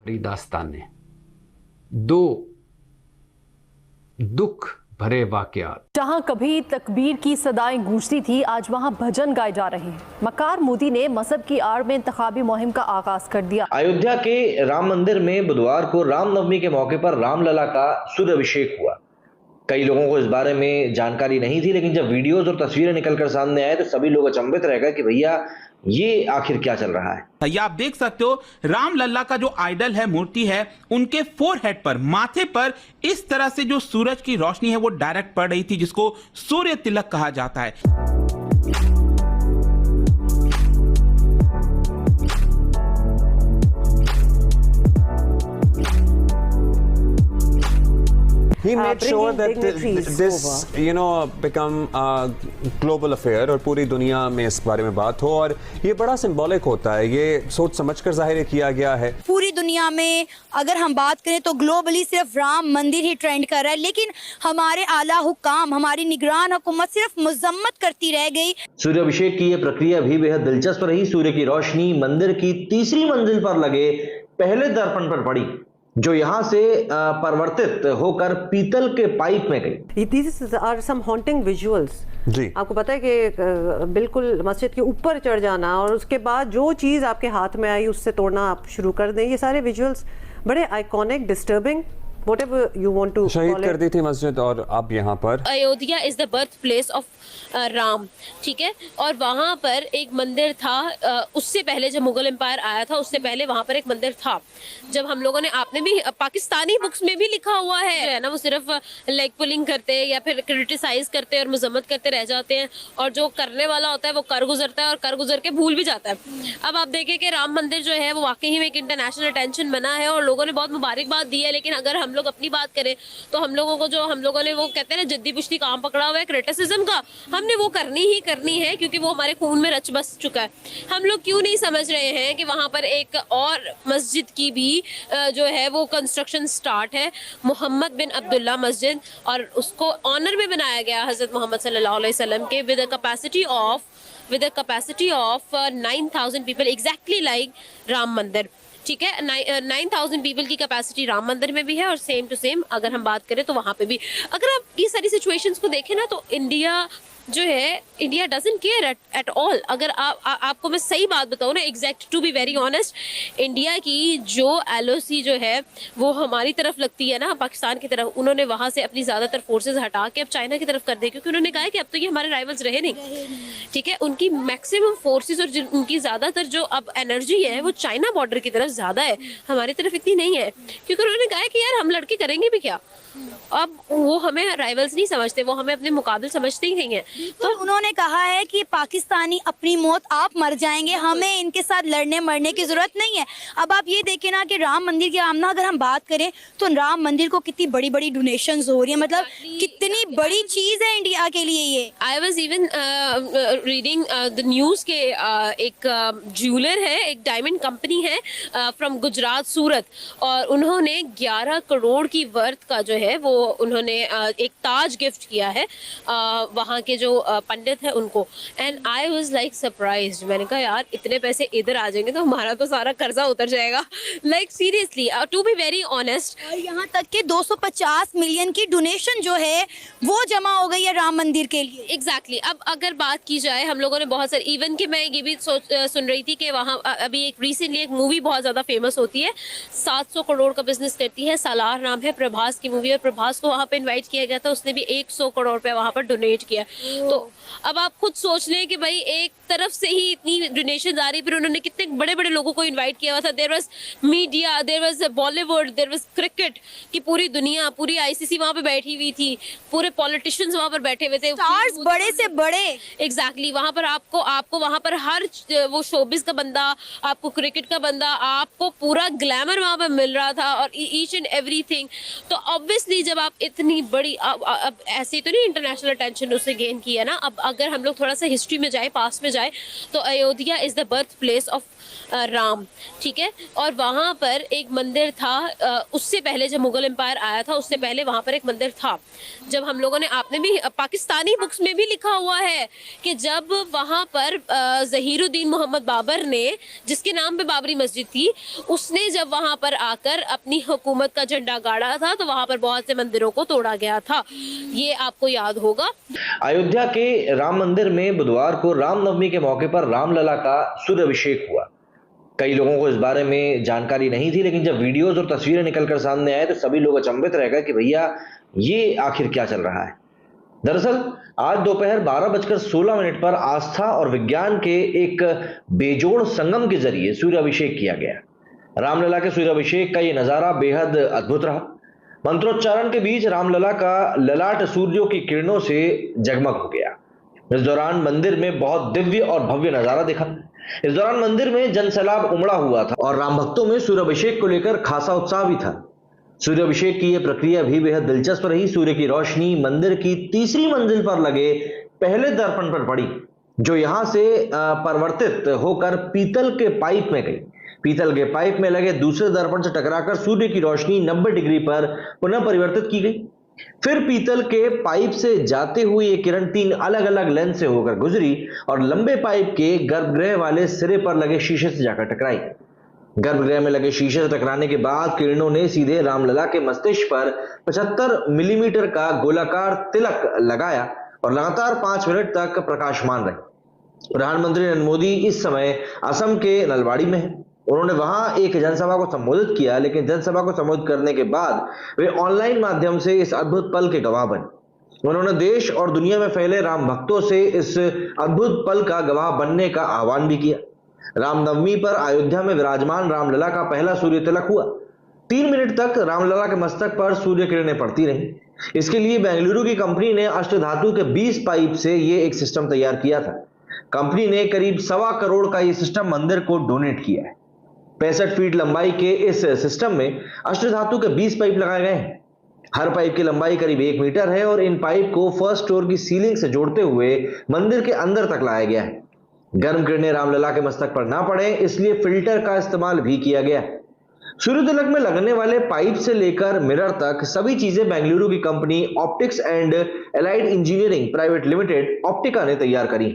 बड़ी दास्तानें, दो दुख भरे वाकयात। जहां कभी तकबीर की सदाएं गूंजती थी, आज वहां भजन गाए जा रहे हैं। मकार मोदी ने मजहब की आड़ में इंतखाबी मुहिम का आगाज कर दिया। अयोध्या के राम मंदिर में बुधवार को रामनवमी के मौके पर रामलला का सूर्याभिषेक हुआ। कई लोगों को इस बारे में जानकारी नहीं थी, लेकिन जब वीडियोज और तस्वीरें निकलकर सामने आए तो सभी लोग अचंभित रह गए कि भैया ये आखिर क्या चल रहा है। ये आप देख सकते हो, राम लल्ला का जो आइडल है, मूर्ति है, उनके फोरहेड पर, माथे पर इस तरह से जो सूरज की रोशनी है वो डायरेक्ट पड़ रही थी, जिसको सूर्य तिलक कहा जाता है। He made sure that this, become a global affair और पूरी दुनिया में इस बारे में बात हो, और ये बड़ा सिंबॉलिक होता है, ये सोच समझकर जाहिर किया गया है। पूरी दुनिया में अगर हम बात करें तो ग्लोबली सिर्फ राम मंदिर ही ट्रेंड कर रहा है, लेकिन हमारे आला हुकाम, हमारी निगरान हुकूमत सिर्फ मजम्मत करती रह गई। सूर्याभिषेक की यह प्रक्रिया भी बेहद दिलचस्प रही। सूर्य की रोशनी मंदिर की तीसरी मंजिल पर लगे पहले दर्पण पर पड़ी, जो यहाँ से परिवर्तित होकर पीतल के पाइप में गई। These are some haunting visuals। जी, आपको पता है कि बिल्कुल मस्जिद के ऊपर चढ़ जाना और उसके बाद जो चीज़ आपके हाथ में आई उससे तोड़ना आप शुरू कर दें, ये सारे विजुअल्स बड़े iconic, disturbing, whatever you want to शहीद कर दी थी मस्जिद। और अब यहाँ पर Ayodhya is the birth place of Ram, ठीक है, और वहाँ पर एक मंदिर था। उससे पहले जब मुगल एम्पायर आया था, उससे पहले वहाँ पर एक मंदिर था। जब हम लोगों ने, आपने भी पाकिस्तानी बुक्स में भी लिखा हुआ है ना, वो सिर्फ लेग पुलिंग करते हैं या फिर क्रिटिसाइज करते हैं और मजम्मत करते रह जाते हैं, और जो करने वाला होता है वो कर गुजरता है और कर गुजर के भूल भी जाता है। अब आप देखें कि राम मंदिर जो है वो वाकई ही में एक इंटरनेशनल अटेंशन बना है और लोगों ने बहुत मुबारकबाद दी है। लेकिन अगर हम लोग अपनी बात करें तो हम लोगों को, जो हम लोगों ने, वो कहते हैं ना, जद्दी पुश्ती काम पकड़ा हुआ है क्रिटिसिज्म का, हमने वो करनी ही करनी है, क्योंकि वो हमारे खून में रच बस चुका है। हम लोग क्यों नहीं समझ रहे हैं कि वहाँ पर एक और मस्जिद की भी जो है वो कंस्ट्रक्शन स्टार्ट है, मोहम्मद बिन अब्दुल्ला मस्जिद, और उसको ऑनर में बनाया गया हजरत मोहम्मद सल्लल्लाहु अलैहि वसल्लम के, with a capacity of 9,000 people, exactly like Ram मंदिर, ठीक है। 9,000 पीपल की कैपेसिटी राम मंदिर में भी है, और सेम टू सेम अगर हम बात करें तो वहाँ पे भी। अगर आप ये सारी सिचुएशंस को देखें ना, तो इंडिया जो है, India doesn't care at all. अगर आपको मैं सही बात बताऊँ ना, exact, to be very honest, India की जो LOC जो है वो हमारी तरफ लगती है ना, पाकिस्तान की तरफ, उन्होंने वहाँ से अपनी ज़्यादातर फोर्सेज हटा के अब चाइना की तरफ कर दी, क्योंकि उन्होंने कहा है कि अब तो ये हमारे राइवल्स रहे नहीं, ठीक है। उनकी मैक्सिमम फोर्सेज और उनकी ज़्यादातर जो अब एनर्जी है वो चाइना बॉर्डर की तरफ ज़्यादा है, हमारी तरफ इतनी नहीं है, क्योंकि उन्होंने कहा है कि यार हम लड़के करेंगे भी क्या। अब वो हमें राइवल्स नहीं समझते, वो हमें अपने मुकाबले समझते ही नहीं है। तो उन्होंने कहा है कि पाकिस्तानी अपनी मौत आप मर जाएंगे, हमें इनके साथ लड़ने मरने की जरूरत नहीं है। अब आप ये देखें ना कि राम मंदिर की आमना अगर हम बात करें तो राम मंदिर को कितनी बड़ी बड़ी डोनेशंस हो रही है, मतलब कितनी बड़ी चीज है इंडिया के लिए ये। I was even reading the news के एक ज्वेलर है, एक डायमंड कंपनी है फ्रॉम गुजरात, सूरत, और उन्होंने 11 करोड़ की वर्थ का जो है वो उन्होंने एक ताज गिफ्ट किया है वहाँ के जो पंडित है उनको। And I was like surprised, मैंने कहा यार इतने पैसे इधर आ जाएंगे तो हमारा तो सारा कर्जा उतर जाएगा, like seriously, to be very honest. यहाँ तक के 250 मिलियन की डोनेशन जो है वो जमा हो गई है राम मंदिर के लिए। एग्जैक्टली अब अगर बात की जाए, हम लोगों ने बहुत सारे, इवन कि मैं ये भी सुन रही थी कि वहाँ अभी एक रिसेंटली एक मूवी बहुत ज़्यादा फेमस होती है, 700 करोड़ का बिजनेस करती है, सालार नाम है, प्रभास की मूवी है, प्रभास को वहाँ पे इनवाइट किया गया था, उसने भी 100 करोड़ रुपया वहाँ पर डोनेट किया। तो अब आप खुद सोच लें कि भाई एक तरफ से ही इतनी डोनेशन आ रही, फिर उन्होंने कितने बड़े बड़े लोगों को इनवाइट किया हुआ था। There was media, there was Bollywood, there was cricket की पूरी दुनिया, पूरी ICC वहाँ पे बैठी हुई थी, पूरे पॉलिटिशियंस वहाँ पर बैठे हुए थे, स्टार्स बड़े से बड़े। एग्जैक्टली वहाँ पर आपको वहाँ पर हर वो शोबिस का बंदा, आपको क्रिकेट का बंदा, आपको पूरा ग्लैमर वहाँ पर मिल रहा था और ईच एंड एवरीथिंग। तो ऑब्वियसली जब आप इतनी बड़ी, अब ऐसे तो नहीं इंटरनेशनल अटेंशन उससे गेन किया ना। अब अगर हम लोग थोड़ा सा हिस्ट्री में जाए, पास्ट में जाए, तो Ayodhya is the birth place of Ram, ठीक है। और वहाँ पर एक मंदिर था, उससे पहले जब मुगल एम्पायर आया था उससे पहले वहाँ पर एक मंदिर था। जब हम लोगों ने, आपने भी पाकिस्तानी बुक्स में भी लिखा हुआ है कि जब वहाँ पर ज़हीरुद्दीन मोहम्मद बाबर ने, जिसके नाम पे बाबरी मस्जिद थी, उसने जब वहाँ पर आकर अपनी हुकूमत का झंडा गाड़ा था तो वहाँ पर बहुत से मंदिरों को तोड़ा गया था, ये आपको याद होगा। अयोध्या के राम मंदिर में बुधवार को रामनवमी के मौके पर रामलला का सूर्याभिषेक हुआ। कई लोगों को इस बारे में जानकारी नहीं थी, लेकिन जब वीडियोज और तस्वीरें निकलकर सामने आए तो सभी लोग अचंभित रह गए कि भैया ये आखिर क्या चल रहा है। दरअसल आज दोपहर 12:16 पर आस्था और विज्ञान के एक बेजोड़ संगम के जरिए सूर्याभिषेक किया गया। रामलला के सूर्याभिषेक का ये नजारा बेहद अद्भुत रहा। मंत्रोच्चारण के बीच रामलला का ललाट सूर्यों की किरणों से जगमग हो गया। इस दौरान मंदिर में बहुत दिव्य और भव्य नजारा दिखा। इस दौरान मंदिर में जनसैलाब उमड़ा हुआ था और राम भक्तों में सूर्याभिषेक को लेकर खासा उत्साह भी था। सूर्याभिषेक की यह प्रक्रिया भी बेहद दिलचस्प रही। सूर्य की रोशनी मंदिर की तीसरी मंजिल पर लगे पहले दर्पण पर पड़ी, जो यहां से परिवर्तित होकर पीतल के पाइप में गई। पीतल के पाइप में लगे दूसरे दर्पण से टकराकर सूर्य की रोशनी 90 डिग्री पर पुनः परिवर्तित की गई। फिर पीतल के पाइप से जाते हुए ये किरण 3 अलग अलग लेंस से होकर गुजरी और लंबे पाइप के गर्भगृह वाले सिरे पर लगे शीशे से जाकर टकराई। गर्भगृह में लगे शीशे से टकराने के बाद किरणों ने सीधे रामलला के मस्तिष्क पर 75 मिलीमीटर का गोलाकार तिलक लगाया और लगातार 5 मिनट तक प्रकाशमान रहे। प्रधानमंत्री नरेंद्र मोदी इस समय असम के नलबाड़ी में है। उन्होंने वहां एक जनसभा को संबोधित किया, लेकिन जनसभा को संबोधित करने के बाद वे ऑनलाइन माध्यम से इस अद्भुत पल के गवाह बने। उन्होंने देश और दुनिया में फैले राम भक्तों से इस अद्भुत पल का गवाह बनने का आह्वान भी किया। रामनवमी पर अयोध्या में विराजमान रामलला का पहला सूर्य तिलक हुआ। 3 मिनट तक रामलला के मस्तक पर सूर्य किरणें पड़ती रहीं। इसके लिए बेंगलुरु की कंपनी ने अष्टधातु के 20 पाइप से ये एक सिस्टम तैयार किया था। कंपनी ने करीब 1.25 करोड़ का ये सिस्टम मंदिर को डोनेट किया है। 65 फीट लंबाई के इस सिस्टम में अष्टधातु के 20 पाइप लगाए गए हैं। हर पाइप की लंबाई करीब 1 मीटर है और इन पाइप को फर्स्ट फ्लोर की सीलिंग से जोड़ते हुए मंदिर के अंदर तक लाया गया है। गर्म किरणें रामलला के मस्तक पर ना पड़े, इसलिए फिल्टर का इस्तेमाल भी किया गया है। सूर्य तिलक में लगने वाले पाइप से लेकर मिरर तक सभी चीजें बेंगलुरु की company optics and allied engineering private limited Optica ने तैयार करी।